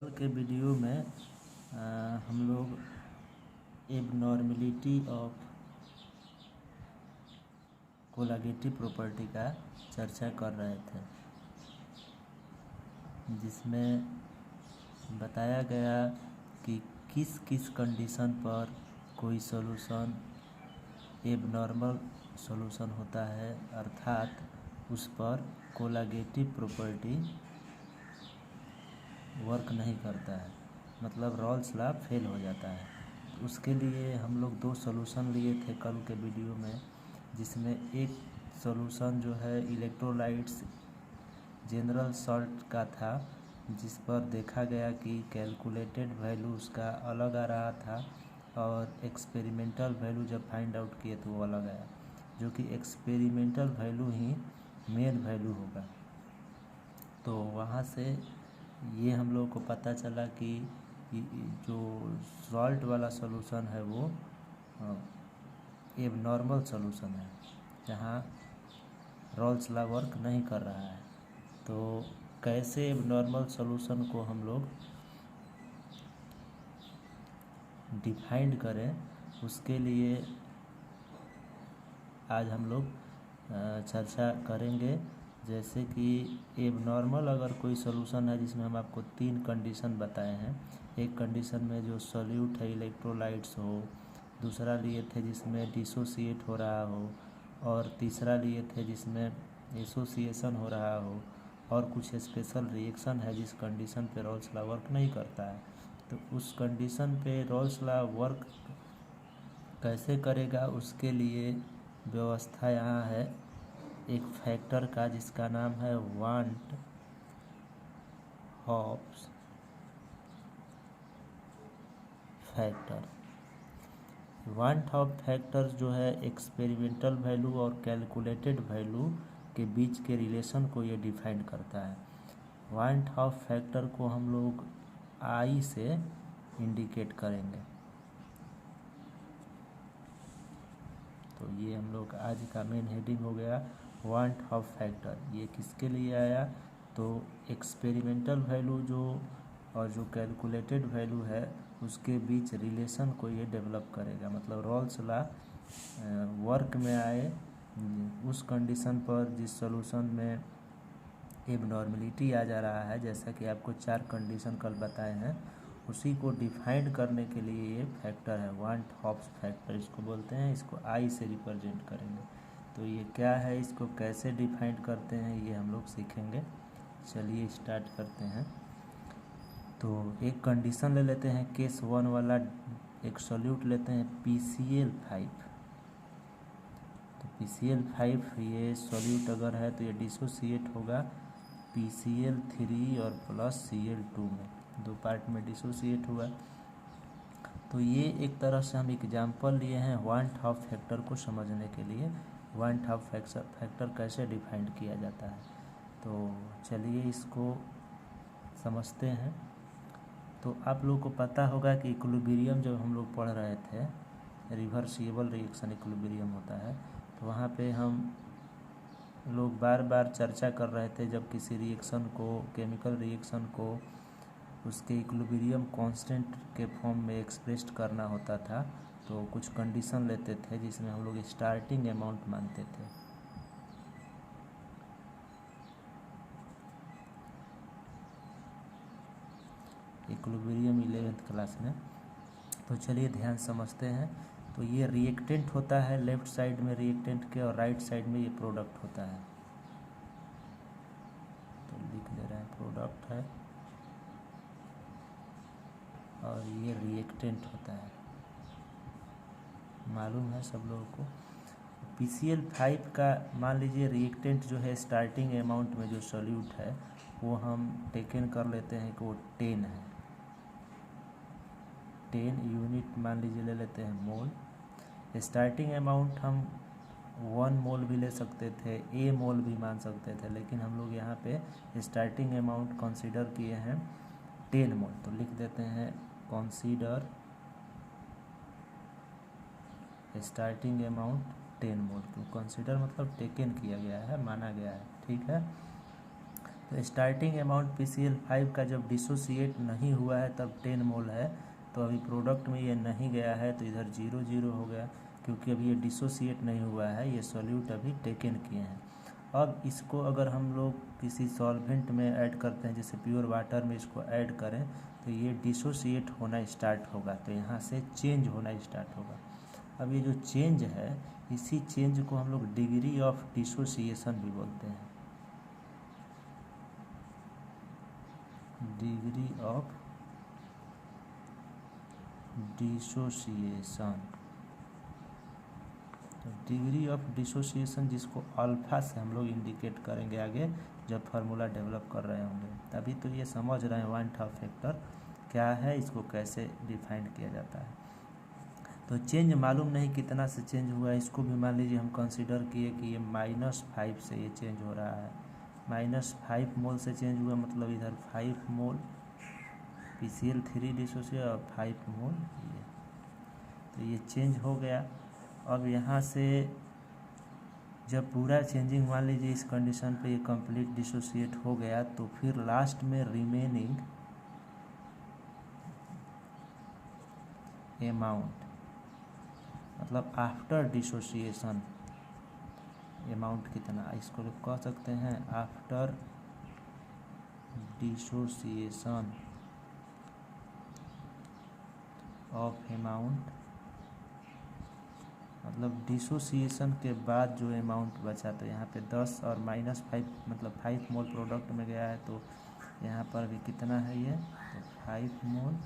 कल के वीडियो में हम लोग एबनॉर्मेलिटी ऑफ कोलागेटिव प्रॉपर्टी का चर्चा कर रहे थे, जिसमें बताया गया कि किस किस कंडीशन पर कोई सॉल्यूशन एबनॉर्मल सॉल्यूशन होता है, अर्थात उस पर कोलागेटिव प्रॉपर्टी वर्क नहीं करता है, मतलब रॉल्स लॉ फेल हो जाता है। तो उसके लिए हम लोग दो सॉल्यूशन लिए थे कल के वीडियो में, जिसमें एक सॉल्यूशन जो है इलेक्ट्रोलाइट्स जनरल सॉल्ट का था, जिस पर देखा गया कि कैलकुलेटेड वैल्यू उसका अलग आ रहा था और एक्सपेरिमेंटल वैल्यू जब फाइंड आउट किए तो वो अलग आया, जो कि एक्सपेरिमेंटल वैल्यू ही मेन वैल्यू होगा। तो वहाँ से ये हम लोगों को पता चला कि जो सॉल्ट वाला सॉल्यूशन है वो एबनॉर्मल सॉल्यूशन है, जहाँ रॉल्स लॉ वर्क नहीं कर रहा है। तो कैसे एबनॉर्मल सॉल्यूशन को हम लोग डिफाइन करें, उसके लिए आज हम लोग चर्चा करेंगे। जैसे कि एबनॉर्मल अगर कोई सॉल्यूशन है जिसमें हम आपको तीन कंडीशन बताए हैं, एक कंडीशन में जो सॉल्यूट है इलेक्ट्रोलाइट्स हो, दूसरा लिए थे जिसमें डिसोसिएट हो रहा हो, और तीसरा लिए थे जिसमें एसोसिएशन हो रहा हो, और कुछ स्पेशल रिएक्शन है जिस कंडीशन पे रॉल्स लॉ वर्क नहीं करता है। तो उस कंडीशन पे रॉल्स लॉ वर्क कैसे करेगा, उसके लिए व्यवस्था यहाँ है एक फैक्टर का, जिसका नाम है want hops factor. Want hop factor जो है एक्सपेरिमेंटल वैल्यू और कैलकुलेटेड वैल्यू के बीच के रिलेशन को ये डिफाइन करता है। वांट हॉप फैक्टर को हम लोग आई से इंडिकेट करेंगे। तो ये हम लोग आज का मेन हेडिंग हो गया वांट हॉप फैक्टर। ये किसके लिए आया, तो एक्सपेरिमेंटल वैल्यू जो और जो कैलकुलेटेड वैल्यू है उसके बीच रिलेशन को ये डेवलप करेगा, मतलब रॉल्स लॉ वर्क में आए उस कंडीशन पर जिस सॉल्यूशन में एबनॉर्मेलिटी आ जा रहा है। जैसा कि आपको चार कंडीशन कल बताए हैं, उसी को डिफाइन करने के लिए ये फैक्टर है वांट हॉप्स फैक्टर, इसको बोलते हैं। इसको आई से रिप्रेजेंट करेंगे। तो ये क्या है, इसको कैसे डिफाइन करते हैं, ये हम लोग सीखेंगे। चलिए स्टार्ट करते हैं। तो एक कंडीशन ले लेते हैं केस 1 वाला, एक सॉल्यूट लेते हैं PCl5। तो PCl5 ये सॉल्यूट अगर है तो ये डिसोसिएट होगा PCl3 और प्लस Cl2 में, दो पार्ट में डिसोसिएट हुआ। तो ये एक तरह से हम एग्जाम्पल लिए हैं वांट हॉप फैक्टर को समझने के लिए, वांट हॉप फैक्टर कैसे डिफाइन किया जाता है। तो चलिए इसको समझते हैं। तो आप लोगों को पता होगा कि इक्विलिब्रियम जब हम लोग पढ़ रहे थे, रिवर्सिबल रिएक्शन इक्विलिब्रियम होता है, तो वहाँ पे हम लोग बार बार चर्चा कर रहे थे, जब किसी रिएक्शन को, केमिकल रिएक्शन को उसके इक्विलिब्रियम कांस्टेंट के फॉर्म में एक्सप्रेस्ड करना होता था, तो कुछ कंडीशन लेते थे जिसमें हम लोग स्टार्टिंग अमाउंट मानते थे। इक्विलिब्रियम 11th क्लास में। तो चलिए ध्यान समझते हैं। तो ये रिएक्टेंट होता है लेफ्ट साइड में रिएक्टेंट के, और राइट साइड में ये प्रोडक्ट होता है। तो लिख दे रहे हैं प्रोडक्ट है और ये रिएक्टेंट होता है, मालूम है सब लोगों को। PCl5 का मान लीजिए रिएक्टेंट जो है स्टार्टिंग अमाउंट में जो सॉल्यूट है वो हम टेकन कर लेते हैं कि वो 10 है, 10 यूनिट मान लीजिए ले लेते हैं मोल। स्टार्टिंग अमाउंट हम 1 मोल भी ले सकते थे, A मोल भी मान सकते थे, लेकिन हम लोग यहाँ पे स्टार्टिंग अमाउंट कंसीडर किए हैं 10 मोल। तो लिख देते हैं कंसीडर स्टार्टिंग अमाउंट 10 मोल। क्यों कंसीडर, मतलब टेकन किया गया है, माना गया है, ठीक है। तो स्टार्टिंग अमाउंट PCl5 का जब डिसोसिएट नहीं हुआ है तब 10 मोल है, तो अभी प्रोडक्ट में ये नहीं गया है तो इधर 0 0 हो गया, क्योंकि अभी ये डिसोसिएट नहीं हुआ है, ये सॉल्यूट अभी टेकन किए हैं। अब इसको अगर हम लोग किसी सॉल्वेंट में ऐड करते हैं, जैसे प्योर वाटर में इसको ऐड करें, तो ये डिसोसिएट होना स्टार्ट होगा, तो यहाँ से चेंज होना स्टार्ट होगा। अब ये जो चेंज है, इसी चेंज को हम लोग डिग्री ऑफ डिसोसिएशन भी बोलते हैं, डिग्री ऑफ डिसोसिएशन। तो डिग्री ऑफ डिसोसिएशन जिसको अल्फा से हम लोग इंडिकेट करेंगे आगे जब फार्मूला डेवलप कर रहे होंगे। अभी तो ये समझ रहे हैं वान हाफ फैक्टर क्या है, इसको कैसे डिफाइन किया जाता है। तो चेंज मालूम नहीं कितना से चेंज हुआ है, इसको भी मान लीजिए हम कंसीडर किए कि ये -5 से ये चेंज हो रहा है, -5 मोल से चेंज हुआ, मतलब इधर 5 मोल PCl3 डिसोसिएट और 5 मोल ये, तो ये चेंज हो गया। अब यहाँ से जब पूरा चेंजिंग मान लीजिए इस कंडीशन पे ये कंप्लीट डिसोसिएट हो गया, तो फिर लास्ट में रिमेनिंग अमाउंट, मतलब आफ्टर डिसोसिएशन अमाउंट कितना, इसको कह सकते हैं आफ्टर डिसोसिएशन ऑफ अमाउंट, मतलब डिसोसिएशन के बाद जो अमाउंट बचा, तो यहाँ पे 10 और -5 मतलब 5 मोल प्रोडक्ट में गया है, तो यहाँ पर भी कितना है ये, तो 5 मोल,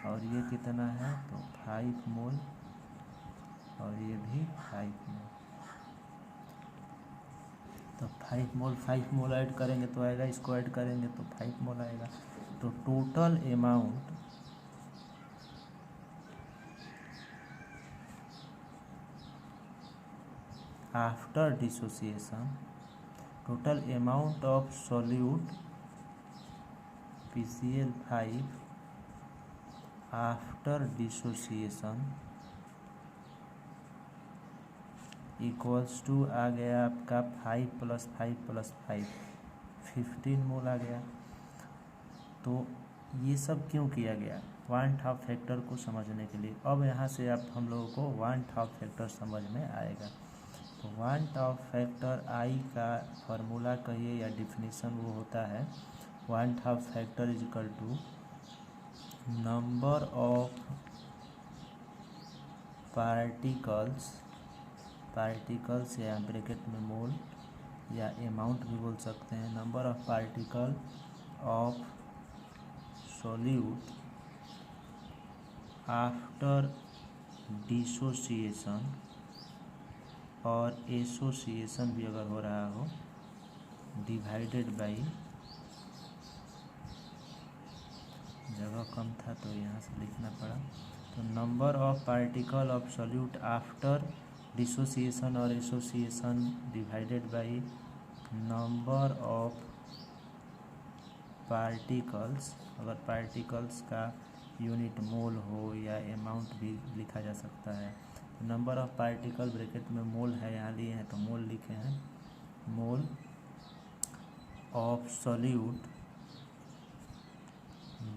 और ये कितना है, तो 5 मोल, और ये भी 5 मोल, तो 5 मोल ऐड करेंगे तो आएगा, इसको ऐड करेंगे तो 5 मोल आएगा। तो total amount after dissociation, total amount of solute PCl5 after dissociation equals to आ गया आपका 5 + 5 + 5 15 मोल आ गया। तो ये सब क्यों किया गया, वान हाफ फैक्टर को समझने के लिए। अब यहाँ से आप हम लोगों को वान हाफ फैक्टर समझ में आएगा। तो वान हाफ फैक्टर आई का फार्मूला कहिए या डिफिनीसन वो होता है, van Hoff factor is equal to number of particles या ब्रैकेट में मोल या अमाउंट भी बोल सकते हैं, number of particle of solute after dissociation और एसोसिएशन भी अगर हो रहा हो, डिवाइडेड बाई, जगह कम था तो यहाँ से लिखना पड़ा, तो number of particle of solute after dissociation और association divided by number of particles, अगर पार्टिकल्स का यूनिट मोल हो या अमाउंट भी लिखा जा सकता है। नंबर ऑफ पार्टिकल ब्रैकेट में मोल है, यहाँ लिए हैं तो मोल लिखे हैं, mole of solute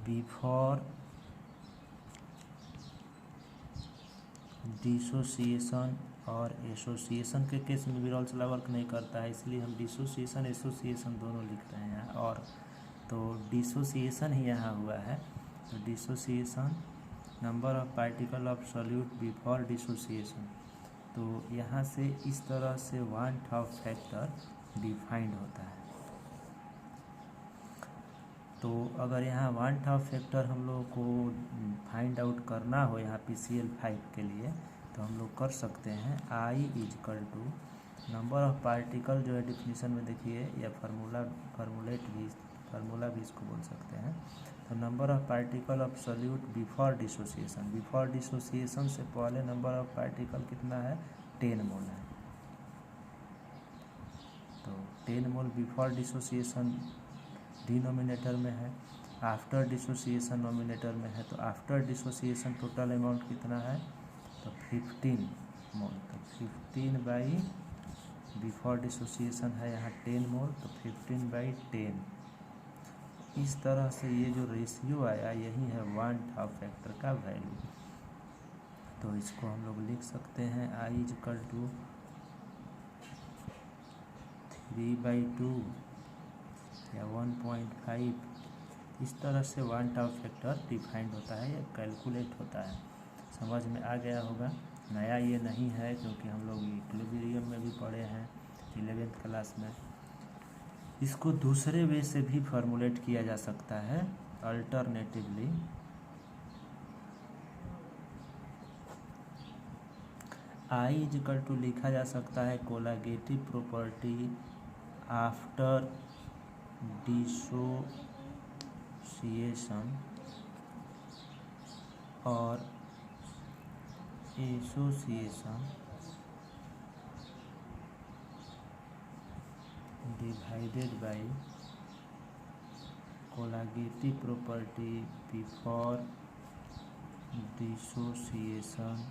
before dissociation और एसोसिएशन के केस में विरोल्सला वर्क नहीं करता है, इसलिए हम डिसोसिएशन एसोसिएशन दोनों लिख रहे हैं। और तो डिसोसिएशन ही यहाँ हुआ है, तो dissociation number of particle of solute before dissociation, तो यहाँ से इस तरह से वान हाफ फैक्टर डिफाइंड होता है। तो अगर यहाँ वान हाफ फैक्टर हम लोगों को फाइंड आउट करना हो यहाँ PCl5 के लिए, तो हम लोग कर सकते हैं I is equal to number of particle, जो है डिफिनीसन में देखिए, या फार्मूला भी इसको बोल सकते हैं। तो number of particle of solute before dissociation, before dissociation से पहले नंबर ऑफ पार्टिकल कितना है, 10 मोल है, तो 10 मोल बिफोर डिसोसिएशन डिनोमिनेटर में है, आफ्टर डिसोसिएशन नोमिनेटर में है। तो आफ्टर डिसोसिएशन टोटल अमाउंट कितना है, तो 15 मोल, तो 15 बाई बिफोर डिसोसिएशन है यहाँ 10 मोल, तो 15/10। इस तरह से ये जो रेशियो आया यही है वन हाफ फैक्टर का वैल्यू। तो इसको हम लोग लिख सकते हैं I = 3/2 या 1.5। इस तरह से वन हाफ फैक्टर डिफाइंड होता है या कैलकुलेट होता है। समझ में आ गया होगा। नया ये नहीं है क्योंकि हम लोग इक्विलिब्रियम में भी पढ़े हैं 11th क्लास में। इसको दूसरे वे से भी फॉर्मुलेट किया जा सकता है। अल्टरनेटिवली I = लिखा जा सकता है कोलागेटिव प्रॉपर्टी आफ्टर डिसोसिएशन और association divided by colligative property before dissociation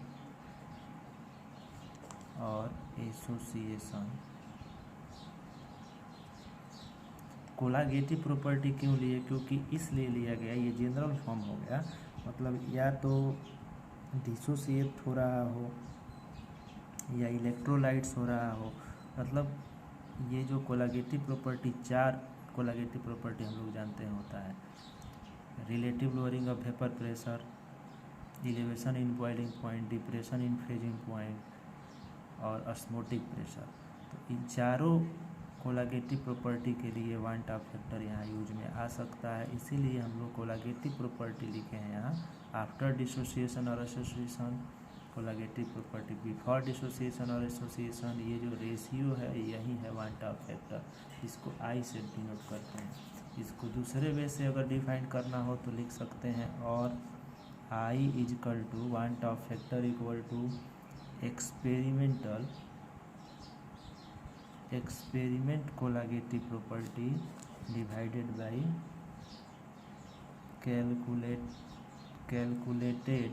और एसोसिएशन। कोलागेटिव प्रॉपर्टी क्यों लिए? क्योंकि इसलिए लिया गया, ये जनरल फॉर्म हो गया, मतलब या तो डिसोसिएट हो रहा हो या इलेक्ट्रोलाइट्स हो रहा हो। मतलब ये जो कोलागेटिव प्रॉपर्टी, 4 कोलागेटिव प्रॉपर्टी हम लोग जानते हैं होता है। Relative lowering of vapour pressure, elevation in boiling point, depression in freezing point और ऑस्मोटिक प्रेशर। तो इन चारों कोलागेटिव प्रॉपर्टी के लिए वन हाफ फैक्टर यहाँ यूज में आ सकता है। इसीलिए हम लोग कोलागेटिव प्रॉपर्टी लिखे हैं यहाँ आफ्टर डिसोसिएशन और association, colligative property before dissociation और एसोसिएशन। ये जो रेशियो है यही है वन हाफ फैक्टर। इसको I से डिनोट करते हैं। इसको दूसरे वे से अगर डिफाइन करना हो तो लिख सकते हैं और I = van Hoff factor = experiment colligative property divided by calculated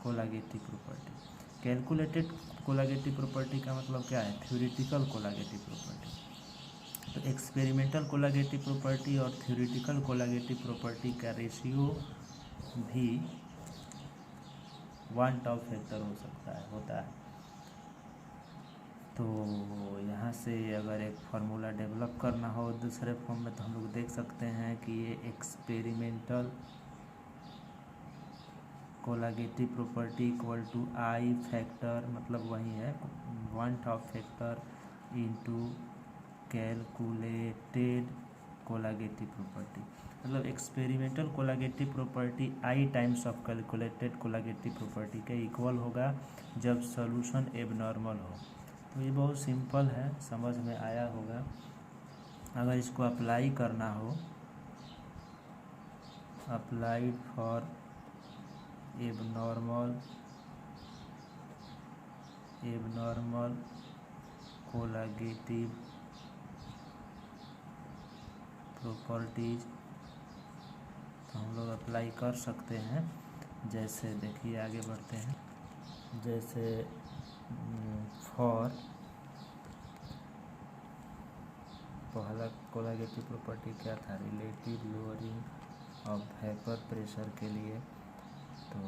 colligative property. Calculated colligative property का मतलब क्या है? Theoretical colligative property. तो एक्सपेरिमेंटल कोलागेटिव प्रॉपर्टी और थ्योरेटिकल कोलागेटिव प्रॉपर्टी का रेशियो भी वन हाफ फैक्टर हो सकता है, होता है। तो यहाँ से अगर एक फार्मूला डेवलप करना हो दूसरे फॉर्म में तो हम लोग देख सकते हैं कि ये experimental colligative property = I factor, मतलब वही है van Hoff factor into calculated colligative property. मतलब experimental colligative property I times of calculated colligative property के इक्वल होगा जब सॉल्यूशन एबनॉर्मल हो। तो ये बहुत सिंपल है, समझ में आया होगा। अगर इसको अप्लाई करना हो, अप्लाइड फॉर एबनॉर्मल कोलागेटिव प्रॉपर्टीज, तो हम लोग अप्लाई कर सकते हैं। जैसे देखिए आगे बढ़ते हैं। जैसे फॉर पहला कोलागेटिव प्रॉपर्टी क्या था? Relative lowering of vapour pressure के लिए तो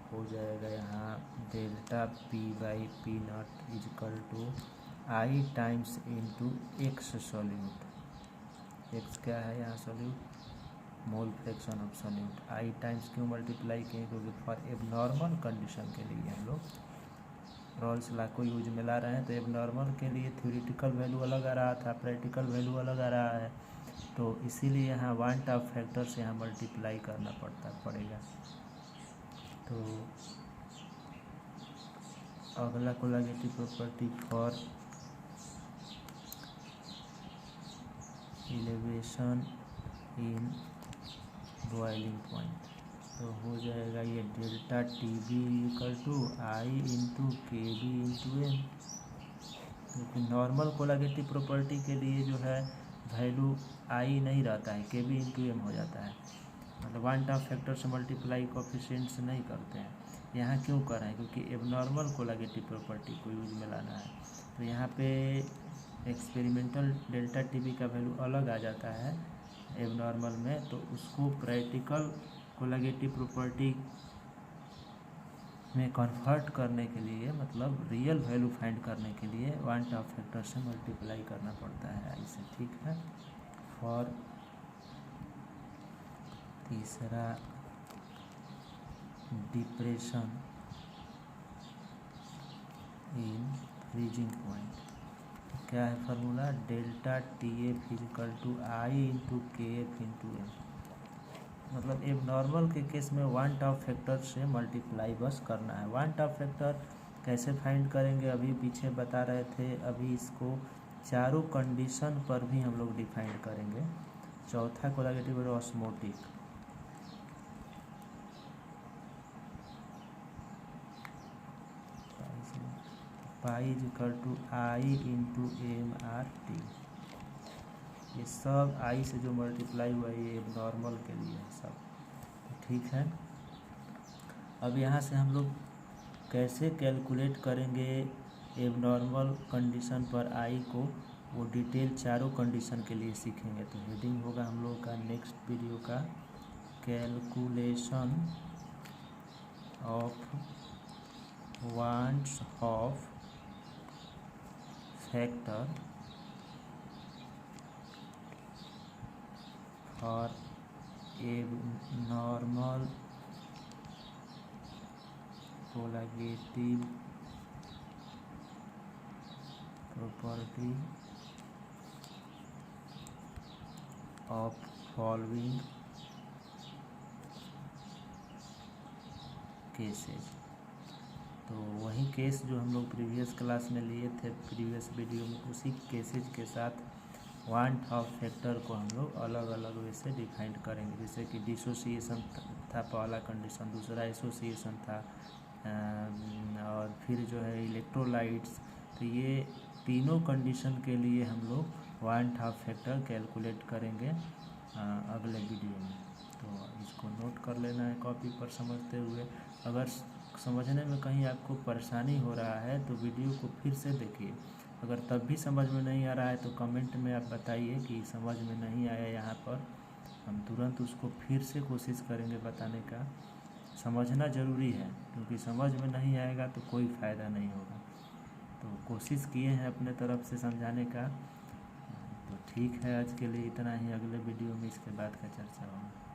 हो जाएगा यहाँ delta P/P0 = I times into x solute. X क्या है यहाँ? Solute, mole fraction of solute. I times क्यों मल्टीप्लाई किए? क्योंकि फॉर एबनॉर्मल कंडीशन के लिए हम लोग रॉल्स लॉ को यूज में ला रहे हैं। तो एबनॉर्मल के लिए थ्योरेटिकल वैल्यू अलग आ रहा था, प्रैक्टिकल वैल्यू अलग आ रहा है। तो इसीलिए यहाँ वन हाफ फैक्टर से यहाँ मल्टीप्लाई करना पड़ेगा। तो अगला colligative property for elevation in boiling point, तो हो जाएगा ये delta TB = I into KB into M। क्योंकि नॉर्मल कोलागेटिव प्रॉपर्टी के लिए जो है वैल्यू I नहीं रहता है, KB इंटू M हो जाता है। मतलब वन हाफ फैक्टर से मल्टीप्लाई कोफिशिएंट से नहीं करते हैं। यहाँ क्यों कर रहे हैं? क्योंकि एबनॉर्मल कोलागेटिव प्रॉपर्टी को यूज में लाना है। तो यहाँ पे एक्सपेरिमेंटल डेल्टा टीबी का वैल्यू अलग आ जाता है एबनॉर्मल में, तो उसको प्रैक्टिकल कोलैगेटिव प्रॉपर्टी में कन्वर्ट करने के लिए, मतलब रियल वैल्यू फाइंड करने के लिए वांट ऑफ फैक्टर से मल्टीप्लाई करना पड़ता है इसे, ठीक है। फॉर तीसरा डिप्रेशन इन फ्रीजिंग पॉइंट, क्या है formula, delta T F equal to I into K F into M. मतलब एब नॉर्मल के केस में वांट ऑफ फैक्टर से मल्टीप्लाई बस करना है। वांट ऑफ फैक्टर कैसे फाइंड करेंगे, अभी पीछे बता रहे थे, अभी इसको चारों कंडीशन पर भी हम लोग डिफाइन करेंगे। चौथा कोलैगेटिव और osmotic, pi is equal to I into M R T, ये सब आई से जो मल्टीप्लाई हुआ ये नॉर्मल के लिए है सब, तो ठीक है। अब यहाँ से हम लोग कैसे कैलकुलेट करेंगे एबनॉर्मल कंडीशन पर आई को, वो डिटेल चारों कंडीशन के लिए सीखेंगे। तो हेडिंग होगा हम लोग का नेक्स्ट वीडियो का calculation of van't Hoff factor for abnormal colligative property of following cases. तो वही केस जो हम लोग प्रीवियस क्लास में लिए थे, प्रीवियस वीडियो में, उसी केसेज के साथ वांट ऑफ फैक्टर को हम लोग अलग अलग वे से डिफाइन करेंगे। जैसे कि डिसोसिएशन था पहला कंडीशन, दूसरा एसोसिएशन था, और फिर जो है इलेक्ट्रोलाइट्स। तो ये तीनों कंडीशन के लिए हम लोग वांट ऑफ फैक्टर कैलकुलेट करेंगे अगले वीडियो में। तो इसको नोट कर लेना है कॉपी पर समझते हुए। अगर समझने में कहीं आपको परेशानी हो रहा है तो वीडियो को फिर से देखिए। अगर तब भी समझ में नहीं आ रहा है तो कमेंट में आप बताइए कि समझ में नहीं आया यहाँ पर, हम तुरंत उसको फिर से कोशिश करेंगे बताने का। समझना ज़रूरी है, क्योंकि समझ में नहीं आएगा तो कोई फ़ायदा नहीं होगा। तो कोशिश किए हैं अपने तरफ से समझाने का। तो ठीक है, आज के लिए इतना ही, अगले वीडियो में इसके बाद का चर्चा होगा।